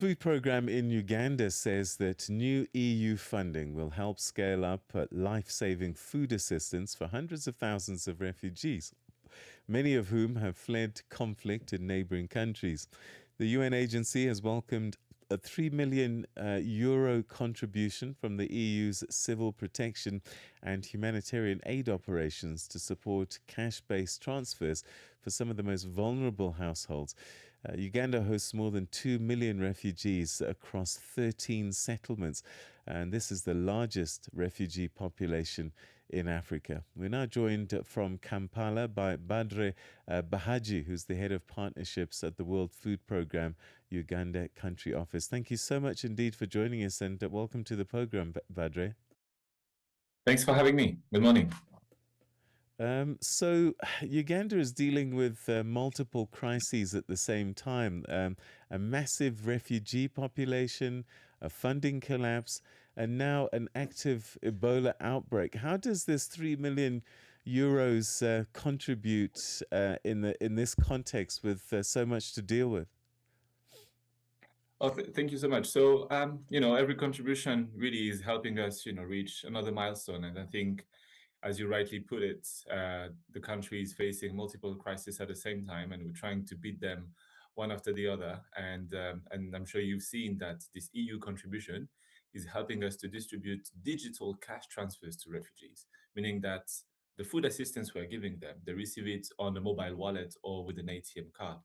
Food program in Uganda says that new EU funding will help scale up life-saving food assistance for hundreds of thousands of refugees, many of whom have fled conflict in neighboring countries. The UN agency has welcomed a 3 million euro contribution from the EU's civil protection and humanitarian aid operations to support cash-based transfers for some of the most vulnerable households. Uganda hosts more than 2 million refugees across 13 settlements, and this is the largest refugee population in Africa. We're now joined from Kampala by Badre Bahaji, who's the head of partnerships at the World Food Programme Uganda Country Office. Thank you so much indeed for joining us, and welcome to the program, Badre. Thanks for having me. Good morning. So, Uganda is dealing with multiple crises at the same time, a massive refugee population, a funding collapse, and now an active Ebola outbreak. How does this 3 million euros contribute in this context with so much to deal with? Oh, thank you so much. So, every contribution really is helping us, reach another milestone. And I think, as you rightly put it, the country is facing multiple crises at the same time, and we're trying to beat them one after the other. And I'm sure you've seen that this EU contribution is helping us to distribute digital cash transfers to refugees, meaning that the food assistance we're giving them, they receive it on a mobile wallet or with an ATM card,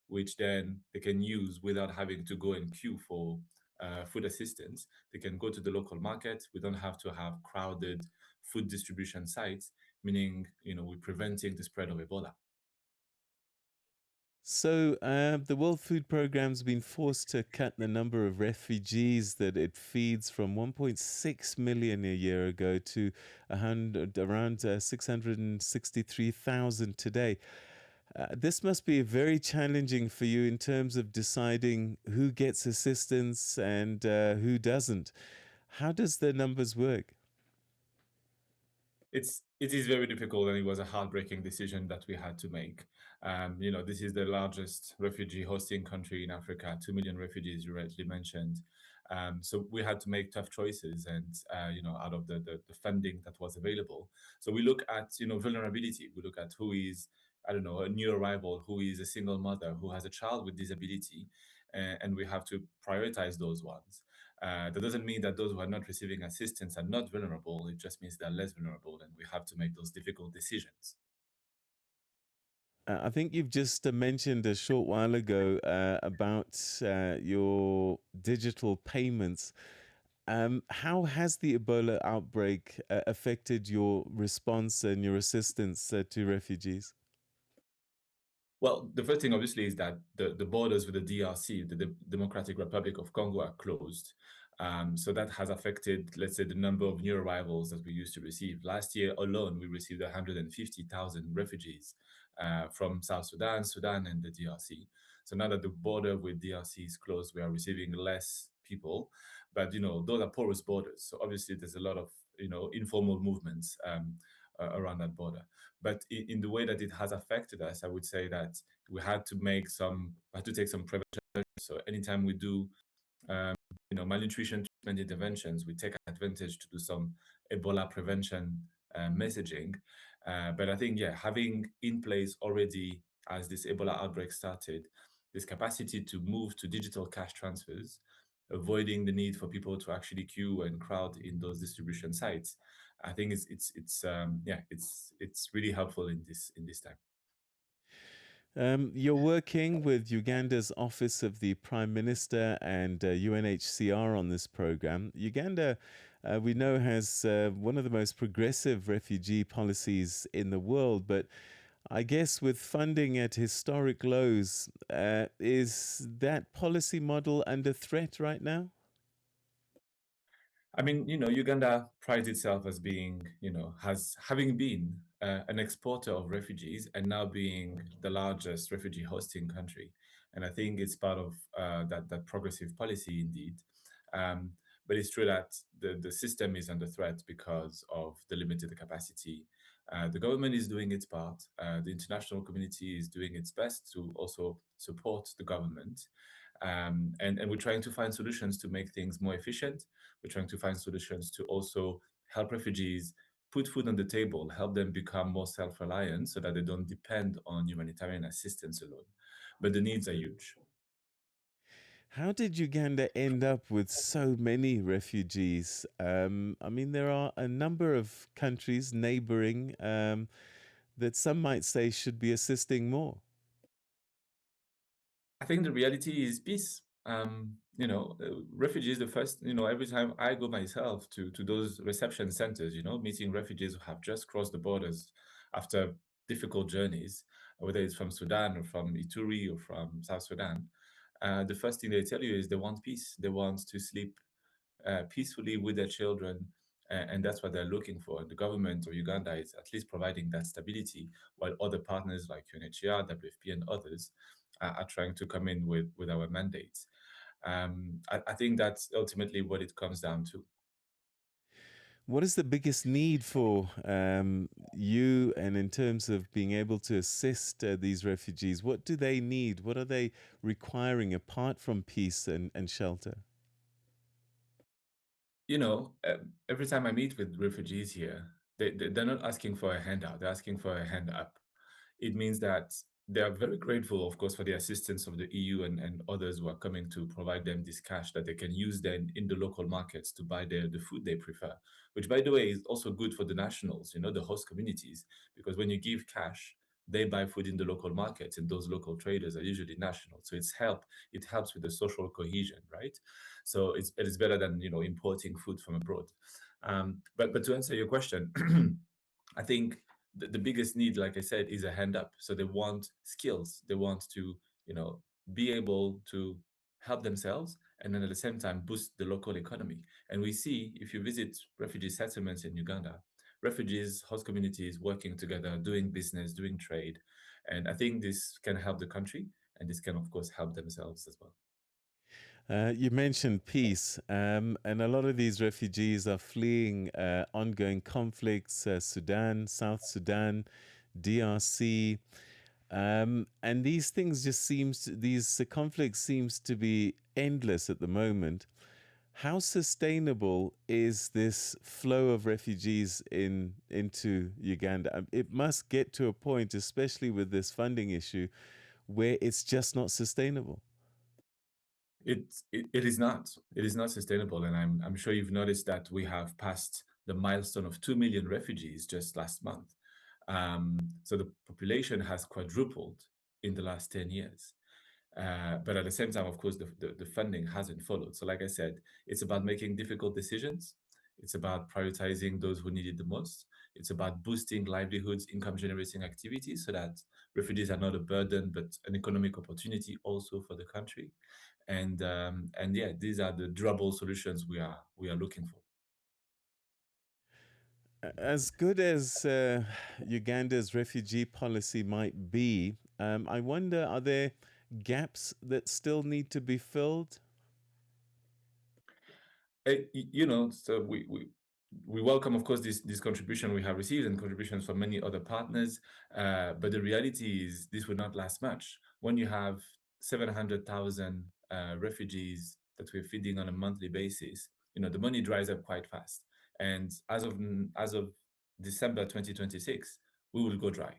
which then they can use without having to go and queue for food assistance. They can go to the local market. We don't have to have crowded food distribution sites, meaning, we're preventing the spread of Ebola. So, the World Food Programme's been forced to cut the number of refugees that it feeds from 1.6 million a year ago to around 663,000 today. This must be very challenging for you in terms of deciding who gets assistance and who doesn't. How does the numbers work? It is very difficult, and it was a heartbreaking decision that we had to make. This is the largest refugee hosting country in Africa, 2 million refugees, you rightly mentioned. So we had to make tough choices, and out of the funding that was available. So we look at vulnerability. We look at who is, I don't know, a new arrival, who is a single mother, who has a child with disability, and we have to prioritize those ones. That doesn't mean that those who are not receiving assistance are not vulnerable. It just means they're less vulnerable, and we have to make those difficult decisions. I think you've just mentioned a short while ago about your digital payments. How has the Ebola outbreak affected your response and your assistance to refugees? Well, the first thing, obviously, is that the borders with the DRC, the Democratic Republic of Congo, are closed. So that has affected, let's say, the number of new arrivals that we used to receive. Last year alone, we received 150,000 refugees from South Sudan, Sudan, and the DRC. So now that the border with DRC is closed, we are receiving less people. But, those are porous borders. So obviously, there's a lot of, informal movements around that border. But in the way that it has affected us, I would say that we had to take some prevention measures. So anytime we do, um, malnutrition treatment interventions, we take advantage to do some Ebola prevention messaging. But I think, yeah, having in place already as this Ebola outbreak started, this capacity to move to digital cash transfers, avoiding the need for people to actually queue and crowd in those distribution sites. I think it's really helpful in this time. You're working with Uganda's Office of the Prime Minister and UNHCR on this program. Uganda, we know, has one of the most progressive refugee policies in the world, but I guess with funding at historic lows, is that policy model under threat right now? I mean, Uganda prides itself as being, has having been an exporter of refugees and now being the largest refugee hosting country. And I think it's part of that progressive policy indeed. Um, but it's true that the system is under threat because of the limited capacity. The government is doing its part. The international community is doing its best to also support the government. And we're trying to find solutions to make things more efficient. We're trying to find solutions to also help refugees put food on the table, help them become more self-reliant so that they don't depend on humanitarian assistance alone. But the needs are huge. How did Uganda end up with so many refugees? I mean, there are a number of countries neighboring that some might say should be assisting more. I think the reality is peace. Refugees, the first, every time I go myself to those reception centers, meeting refugees who have just crossed the borders after difficult journeys, whether it's from Sudan or from Ituri or from South Sudan, the first thing they tell you is they want peace. They want to sleep peacefully with their children, and that's what they're looking for. The government of Uganda is at least providing that stability, while other partners like UNHCR, WFP, and others are trying to come in with our mandates. I think that's ultimately what it comes down to. What is the biggest need for you, and in terms of being able to assist these refugees? What do they need? What are they requiring apart from peace and shelter? Every time I meet with refugees here, they're not asking for a handout, they're asking for a hand up. It means that they are very grateful, of course, for the assistance of the EU and others who are coming to provide them this cash that they can use then in the local markets to buy the food they prefer, which, by the way, is also good for the nationals, the host communities, because when you give cash, they buy food in the local markets, and those local traders are usually national. So it helps with the social cohesion, right? So it is better than importing food from abroad. But to answer your question, I think the biggest need, like I said, is a hand up. So they want skills. They want to, be able to help themselves and then at the same time boost the local economy. And we see, if you visit refugee settlements in Uganda, refugees, host communities working together, doing business, doing trade. And I think this can help the country, and this can, of course, help themselves as well. You mentioned peace, and a lot of these refugees are fleeing ongoing conflicts, Sudan, South Sudan, DRC, and these things just these conflicts seems to be endless at the moment. How sustainable is this flow of refugees into Uganda? It must get to a point, especially with this funding issue, where it's just not sustainable. It is not. It is not sustainable, and I'm sure you've noticed that we have passed the milestone of 2 million refugees just last month. So the population has quadrupled in the last 10 years. But at the same time, of course, the funding hasn't followed. So, like I said, it's about making difficult decisions. It's about prioritizing those who need it the most. It's about boosting livelihoods, income generating activities so that refugees are not a burden, but an economic opportunity also for the country. And yeah, these are the durable solutions we are looking for. As good as Uganda's refugee policy might be, I wonder, are there gaps that still need to be filled? So we welcome, of course, this contribution we have received and contributions from many other partners. But the reality is this will not last much. When you have 700,000 refugees that we're feeding on a monthly basis, the money dries up quite fast. And as of December 2026, we will go dry.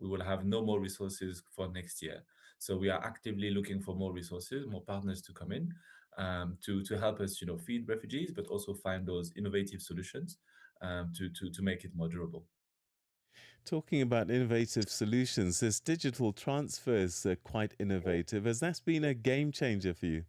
We will have no more resources for next year. So we are actively looking for more resources, more partners to come in to help us, feed refugees, but also find those innovative solutions to make it more durable. Talking about innovative solutions, this digital transfer is quite innovative. Has that been a game changer for you?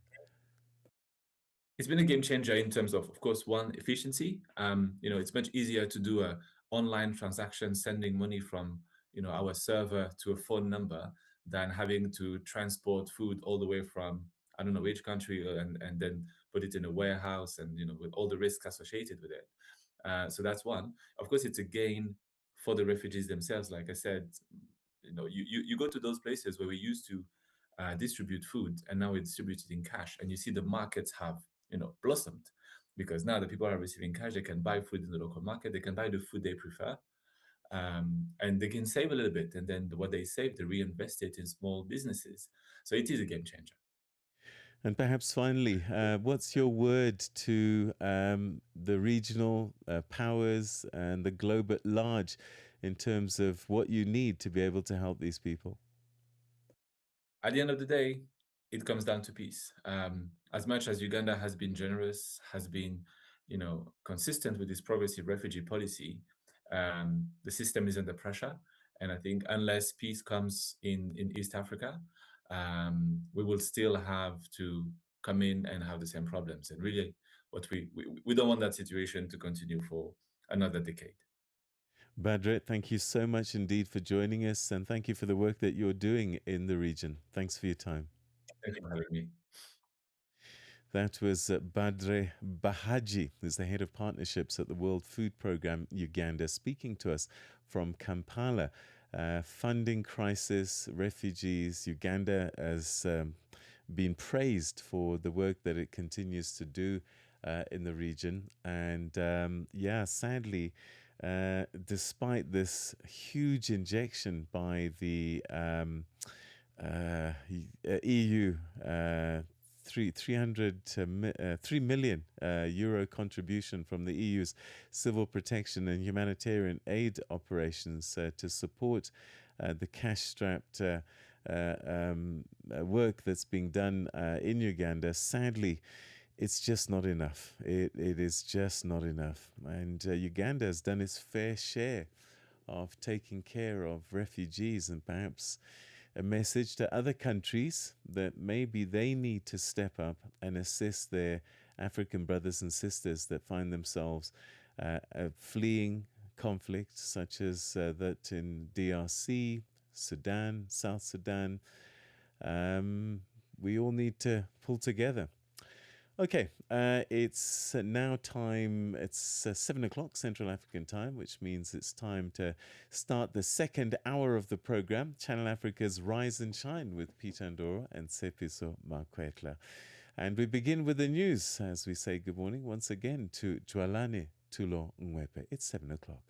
It's been a game changer in terms of course, one, efficiency. It's much easier to do a online transaction, sending money from our server to a phone number than having to transport food all the way from I don't know which country and then put it in a warehouse and with all the risks associated with it. So that's one. Of course, it's a gain for the refugees themselves. Like I said, you go to those places where we used to distribute food, and now we distribute it in cash, and you see the markets have blossomed because now the people are receiving cash. They can buy food in the local market. They can buy the food they prefer, and they can save a little bit, and then what they save, they reinvest it in small businesses. So it is a game changer. And perhaps finally, what's your word to the regional powers and the globe at large in terms of what you need to be able to help these people? At the end of the day, it comes down to peace. As much as Uganda has been generous, has been, consistent with its progressive refugee policy, the system is under pressure. And I think unless peace comes in East Africa, we will still have to come in and have the same problems. And really, what we don't want that situation to continue for another decade. Badre, thank you so much indeed for joining us, and thank you for the work that you're doing in the region. Thanks for your time. Thank you for having me. That was Badre Bahaji, who's the head of partnerships at the World Food Programme Uganda, speaking to us from Kampala. Funding crisis, refugees. Uganda has been praised for the work that it continues to do in the region. And yeah, sadly, despite this huge injection by the EU, 3 million euro contribution from the EU's civil protection and humanitarian aid operations to support the cash-strapped work that's being done in Uganda. Sadly, it's just not enough. It is just not enough. And Uganda has done its fair share of taking care of refugees, and perhaps a message to other countries that maybe they need to step up and assist their African brothers and sisters that find themselves fleeing conflict, such as that in DRC, Sudan, South Sudan. We all need to pull together. Okay, it's now time, it's 7 o'clock Central African time, which means it's time to start the second hour of the program, Channel Africa's Rise and Shine with Peter Ndoro and Sepiso Makwetla. And we begin with the news as we say good morning once again to Jualane Tulo Ngwepe. It's 7 o'clock.